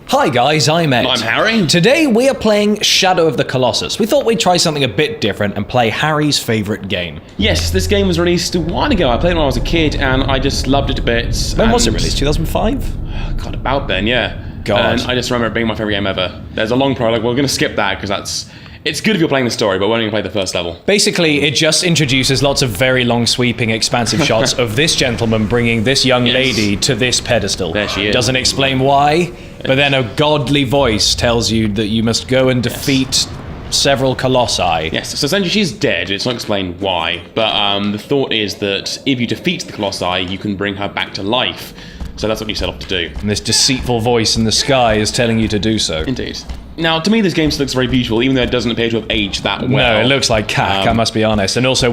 Hi guys, I'm Ed. I'm Harry. Today we are playing Shadow of the Colossus. We thought we'd try something a bit different and play Harry's favourite game. Yes, this game was released a while ago. I played it when I was a kid and I just loved it a bit. When was it released? 2005? God, about then, yeah. God. And I just remember it being my favourite game ever. There's a long prologue. We're going to skip that because it's good if you're playing the story, but we're only going to play the first level. Basically, it just introduces lots of very long, sweeping, expansive shots of this gentleman bringing this young lady to this pedestal. There she is. Doesn't explain why, but then a godly voice tells you that you must go and defeat several colossi. Yes, so essentially she's dead. It's not explained why, but the thought is that if you defeat the colossi, you can bring her back to life. So that's what you set off to do. And this deceitful voice in the sky is telling you to do so. Indeed. Now, to me, this game looks very beautiful, even though it doesn't appear to have aged that well. No, it looks like cack, I must be honest. And also,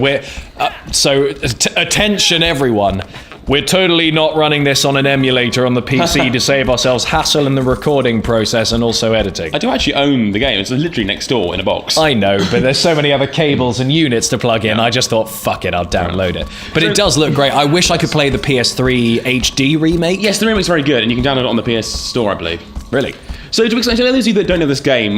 attention everyone. We're totally not running this on an emulator on the PC to save ourselves hassle in the recording process and also editing. I do actually own the game. It's literally next door in a box. I know, but there's so many other cables and units to plug in. I just thought, fuck it, I'll download it. But it does look great. I wish I could play the PS3 HD remake. Yes, the remake's very good, and you can download it on the PS Store, I believe. Really? So to explain to those of you that don't know this game,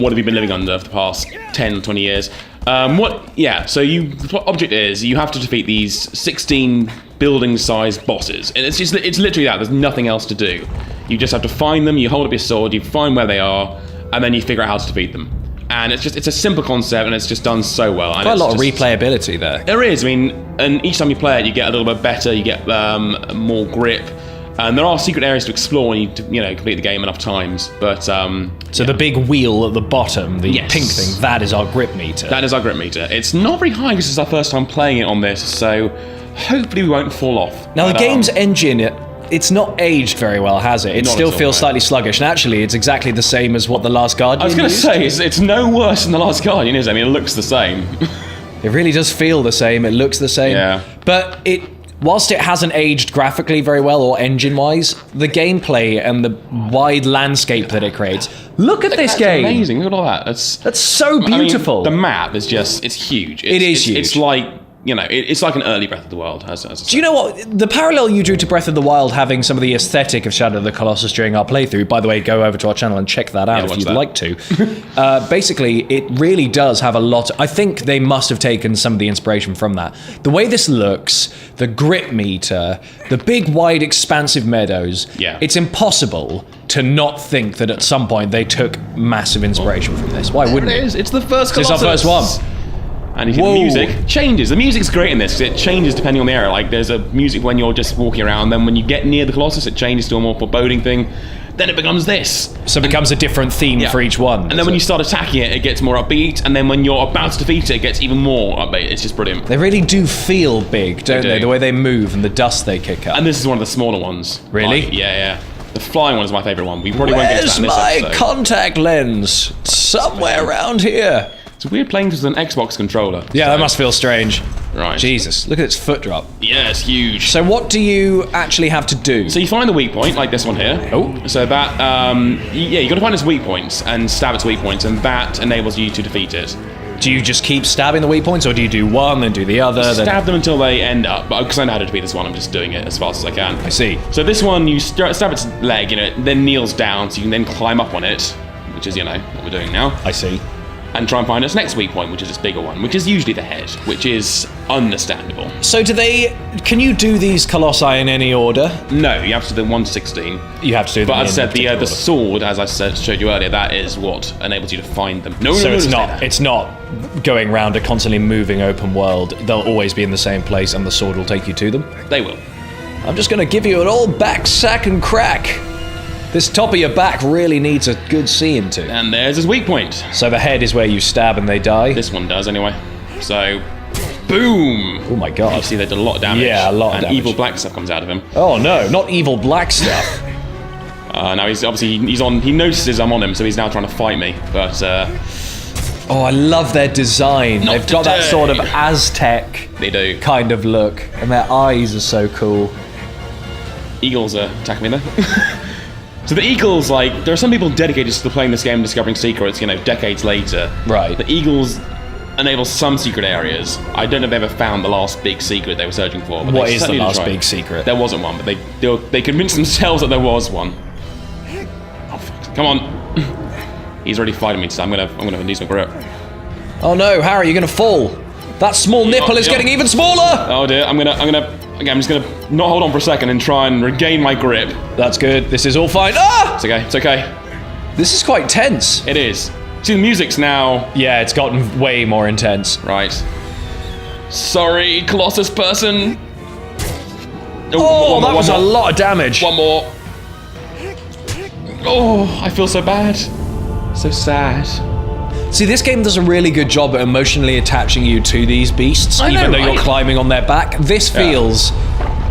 what have you been living under for the past 10, 20 years? The object is you have to defeat these 16 building-sized bosses, and it's literally that. There's nothing else to do. You just have to find them. You hold up your sword. You find where they are, and then you figure out how to defeat them. And it's a simple concept, and it's just done so well. And quite a lot of replayability there. There is. I mean, and each time you play it, you get a little bit better. You get more grip. And there are secret areas to explore when you complete the game enough times. But so the big wheel at the bottom, the pink thing, that is our grip meter. That is our grip meter. It's not very high because it's our first time playing it on this, so hopefully we won't fall off. Now the game's engine, it's not aged very well, has it? It still feels slightly sluggish, and actually it's exactly the same as what The Last Guardian I was going to say, it's no worse than The Last Guardian, is it? I mean, it looks the same. It really does feel the same, it looks the same. Yeah. But whilst it hasn't aged graphically very well or engine-wise, the gameplay and the wide landscape that it creates. Look at this game! Amazing, look at all that. That's so beautiful. I mean, the map is it's huge. It is huge. It's like, it's like an early Breath of the Wild. Do you know what? The parallel you drew to Breath of the Wild having some of the aesthetic of Shadow of the Colossus during our playthrough, by the way, go over to our channel and check that out if you'd like to. Basically, it really does have a lot. I think they must have taken some of the inspiration from that. The way this looks, the grip meter, the big, wide, expansive meadows, it's impossible to not think that at some point they took massive inspiration from this. Why wouldn't it? It's the first Colossus. It's our first one. And the music changes. The music's great in this. It changes depending on the area. Like, there's a music when you're just walking around. Then when you get near the Colossus, it changes to a more foreboding thing. Then it becomes this. So it becomes a different theme for each one. And then when you start attacking it, it gets more upbeat. And then when you're about to defeat it gets even more upbeat. It's just brilliant. They really do feel big, don't they? The way they move and the dust they kick up. And this is one of the smaller ones. Really? Like, yeah. The flying one is my favourite one. We probably won't get to that in this episode. Where's my contact lens? Somewhere around here. It's weird playing with an Xbox controller. Yeah, that must feel strange. Right. Jesus, look at its foot drop. Yeah, it's huge. So what do you actually have to do? So you find the weak point, like this one here. Oh. So that, you got to find its weak points and stab its weak points, and that enables you to defeat it. Do you just keep stabbing the weak points, or do you do one and do the other? Stab them until they end up, but because I know how to defeat this one, I'm just doing it as fast as I can. I see. So this one, you stab its leg, it then kneels down, so you can then climb up on it, which is, what we're doing now. I see. And try and find its next weak point, which is this bigger one, which is usually the head, which is understandable. So can you do these colossi in any order? No, you have to do them 1 to 16. You have to do them. But as I said, the sword, as I showed you earlier, that is what enables you to find them. It's not going around a constantly moving open world. They'll always be in the same place, and the sword will take you to them. They will. I'm just going to give you an old back sack and crack. This top of your back really needs a good seeing to. And there's his weak point. So the head is where you stab and they die? This one does, anyway. So, boom! Oh my god. You see they did a lot of damage. Yeah, a lot of damage. And evil black stuff comes out of him. Oh no, not evil black stuff. Now he's he notices I'm on him, so he's now trying to fight me. But, oh, I love their design. They've got that sort of Aztec kind of look. And their eyes are so cool. Eagles are attacking me there. So the Eagles, there are some people dedicated to playing this game and discovering secrets, decades later. Right. The Eagles enable some secret areas. I don't know if they ever found the last big secret they were searching for. But what is the last big secret? There wasn't one, but they convinced themselves that there was one. Come on. He's already fighting me, so I'm gonna lose my grip. Oh no, Harry, you're gonna fall. That small nipple is getting even smaller. Oh dear, I'm just gonna not hold on for a second and try and regain my grip. That's good. This is all fine. Ah! It's okay, it's okay. This is quite tense. It is. See, the music's now... Yeah, it's gotten way more intense. Right. Sorry, Colossus person. Oh, that was a lot of damage. One more. Oh, I feel so bad. So sad. See, this game does a really good job at emotionally attaching you to these beasts, even though you're climbing on their back. This feels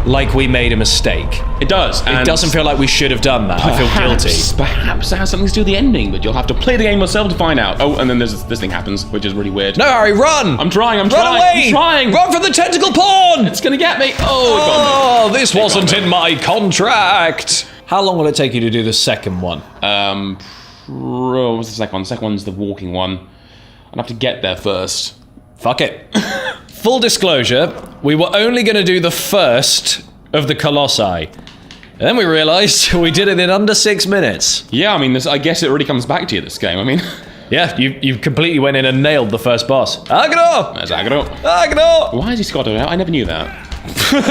like we made a mistake. It does. It doesn't feel like we should have done that. I feel guilty. Perhaps it has something to do with the ending, but you'll have to play the game yourself to find out. Oh, and then this thing happens, which is really weird. No, Harry, run! I'm trying. Run away! I'm trying! Run from the tentacle pawn! It's gonna get me! Oh, it got me. This wasn't in my contract! How long will it take you to do the second one? What's the second one? The second one's the walking one. I'd have to get there first. Fuck it. Full disclosure, we were only going to do the first of the Colossi. And then we realized we did it in under 6 minutes. Yeah, I mean, I guess it really comes back to you, this game. I mean... Yeah, you completely went in and nailed the first boss. Agro! There's Agro. Agro! Why is he Scottish? I never knew that.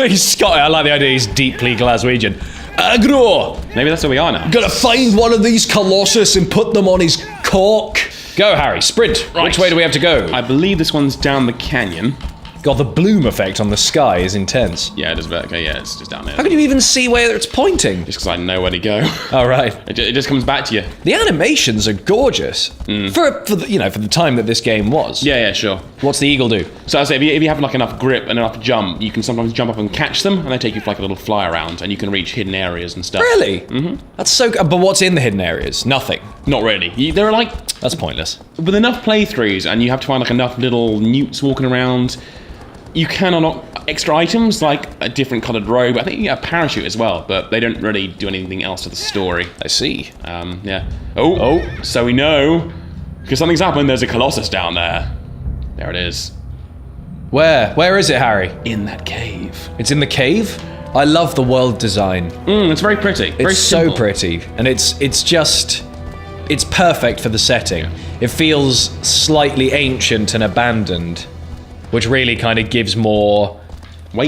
He's Scottish. I like the idea he's deeply Glaswegian. Agro! Maybe that's where we are now. Gotta find one of these Colossus and put them on his cock. Go, Harry, sprint. Right. Which way do we have to go? I believe this one's down the canyon. God, the bloom effect on the sky is intense. Yeah, it is. Okay, yeah, it's just down there. How can you even see where it's pointing? Just because I know where to go. Oh, right. It just comes back to you. The animations are gorgeous for the time that this game was. Yeah, sure. What's the eagle do? So I say, if you have like enough grip and enough jump, you can sometimes jump up and catch them, and they take you for like a little fly around, and you can reach hidden areas and stuff. Really? Mm-hmm. That's so. But what's in the hidden areas? Nothing. Not really. There are like. That's pointless. With enough playthroughs, and you have to find like enough little newts walking around. You can unlock extra items, like a different coloured robe. I think you get a parachute as well, but they don't really do anything else to the story. I see. Yeah. Oh. So we know, because something's happened, there's a Colossus down there. There it is. Where? Where is it, Harry? In that cave. It's in the cave? I love the world design. It's very pretty. Very simple. So pretty. And it's perfect for the setting. Yeah. It feels slightly ancient and abandoned, which really kind of gives more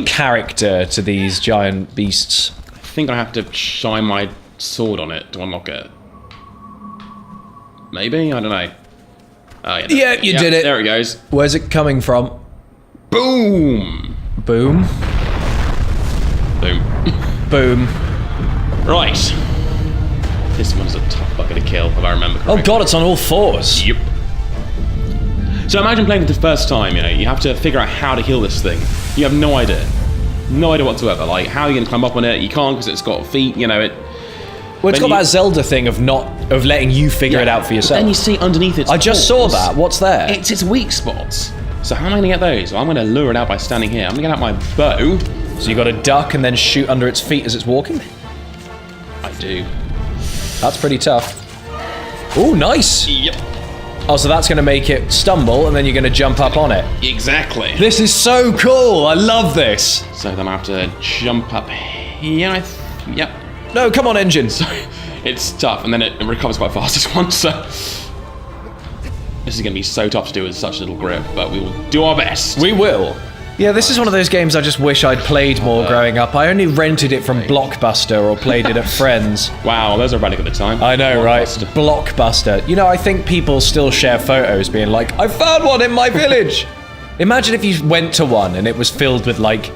character to these giant beasts. I think I have to shine my sword on it to unlock it. Maybe? I don't know. Oh, yeah, you did it. There it goes. Where's it coming from? Boom! Boom. Boom. Boom. Right. This one's a tough bugger to kill, if I remember correctly. Oh god, it's on all fours. Yep. So imagine playing it the first time, you have to figure out how to heal this thing. You have no idea. No idea whatsoever. Like, how are you going to climb up on it? You can't because it's got feet, it... Well, it's got that Zelda thing of letting you figure it out for yourself. But then you see underneath it. I just saw that. What's there? It's its weak spots. So how am I going to get those? Well, I'm going to lure it out by standing here. I'm going to get out my bow. So you got to duck and then shoot under its feet as it's walking? I do. That's pretty tough. Ooh, nice. Yep. Oh, so that's going to make it stumble, and then you're going to jump up on it. Exactly. This is so cool. I love this. So then I have to jump up here. Yep. No, come on, engine. So it's tough, and then it recovers quite fast, this one, so... This is going to be so tough to do with such little grip, but we will do our best. We will. Yeah, this is one of those games I just wish I'd played more growing up. I only rented it from Blockbuster or played it at friends. Wow, those are radical at the time. I know, right? Blockbuster. I think people still share photos being like, I found one in my village. Imagine if you went to one and it was filled with like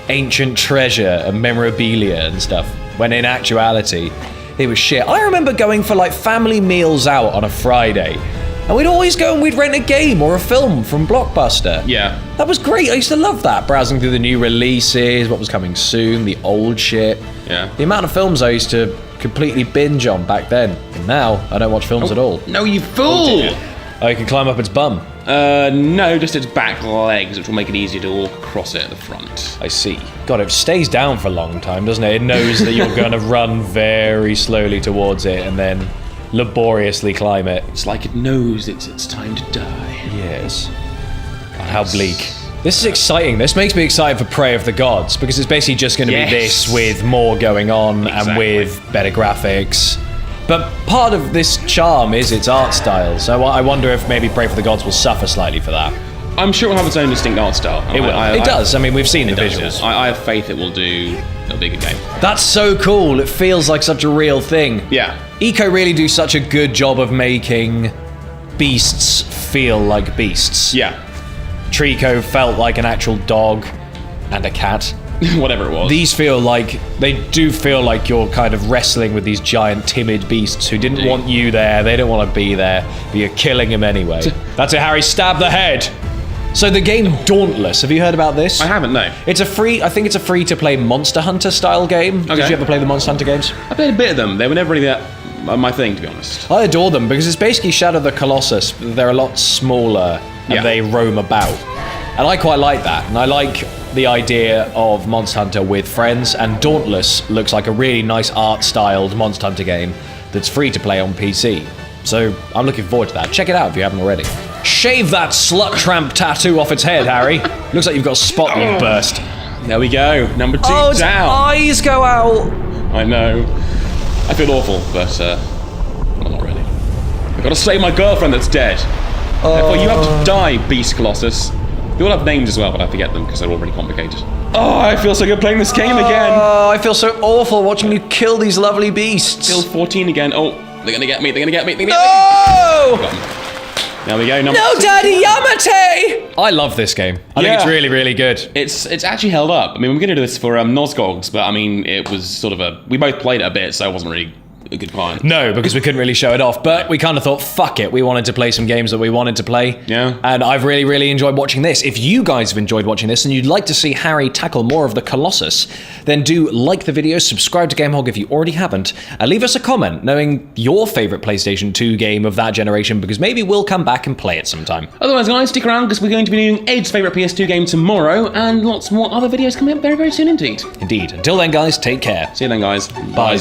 ancient treasure and memorabilia and stuff, when in actuality, it was shit. I remember going for like family meals out on a Friday. And we'd always go and we'd rent a game or a film from Blockbuster. Yeah. That was great. I used to love that. Browsing through the new releases, what was coming soon, the old shit. Yeah. The amount of films I used to completely binge on back then. And now, I don't watch films at all. No, you fool! Oh, you can climb up its bum. No, just its back legs, which will make it easier to walk across it at the front. I see. God, it stays down for a long time, doesn't it? It knows that you're going to run very slowly towards it and then laboriously climb it. It's like it knows it's time to die. Yes. God, how bleak. This is exciting. This makes me excited for Prey of the Gods, because it's basically just going to be this with more going on and with better graphics. But part of this charm is its art style, so I wonder if maybe Pray for the Gods will suffer slightly for that. I'm sure it'll have its own distinct art style. It will. It does. I mean, we've seen the visuals. Yeah. I have faith it'll be a good game. That's so cool. It feels like such a real thing. Yeah. Eco really do such a good job of making beasts feel like beasts. Yeah. Trico felt like an actual dog and a cat. Whatever it was. These feel like, they do feel like you're kind of wrestling with these giant timid beasts who didn't want you there, they don't want to be there, but you're killing them anyway. That's it, Harry, stab the head! So the game Dauntless, have you heard about this? I haven't, no. I think it's a free-to-play Monster Hunter style game. Okay. Did you ever play the Monster Hunter games? I played a bit of them. They were never really that my thing, to be honest. I adore them because it's basically Shadow of the Colossus. They're a lot smaller and they roam about. And I quite like that. And I like the idea of Monster Hunter with friends. And Dauntless looks like a really nice art-styled Monster Hunter game that's free to play on PC. So I'm looking forward to that. Check it out if you haven't already. Shave that slut tramp tattoo off its head, Harry. Looks like you've got a spot in your burst. There we go. Number 2 down. Its eyes go out. I know. I feel awful, but I'm not really. I've got to save my girlfriend that's dead. Therefore, you have to die, Beast Colossus. They all have names as well, but I forget them because they're all really complicated. Oh, I feel so good playing this game again. Oh, I feel so awful watching you kill these lovely beasts. Still 14 again. Oh, they're gonna get me. They're gonna get me. No! There we go. No, Daddy Yamate! I love this game. I think it's really, really good. It's actually held up. I mean, we're going to do this for Hogs, but I mean, it was sort of we both played it a bit, so it wasn't really a good client. No, because we couldn't really show it off, but we kind of thought, fuck it, we wanted to play some games that we wanted to play. Yeah. And I've really, really enjoyed watching this. If you guys have enjoyed watching this and you'd like to see Harry tackle more of the Colossus, then do like the video, subscribe to GameHog if you already haven't, and leave us a comment knowing your favourite PlayStation 2 game of that generation, because maybe we'll come back and play it sometime. Otherwise, guys, stick around because we're going to be doing Ed's favourite PS2 game tomorrow, and lots more other videos coming up very, very soon indeed. Indeed. Until then, guys, take care. See you then, guys. Bye.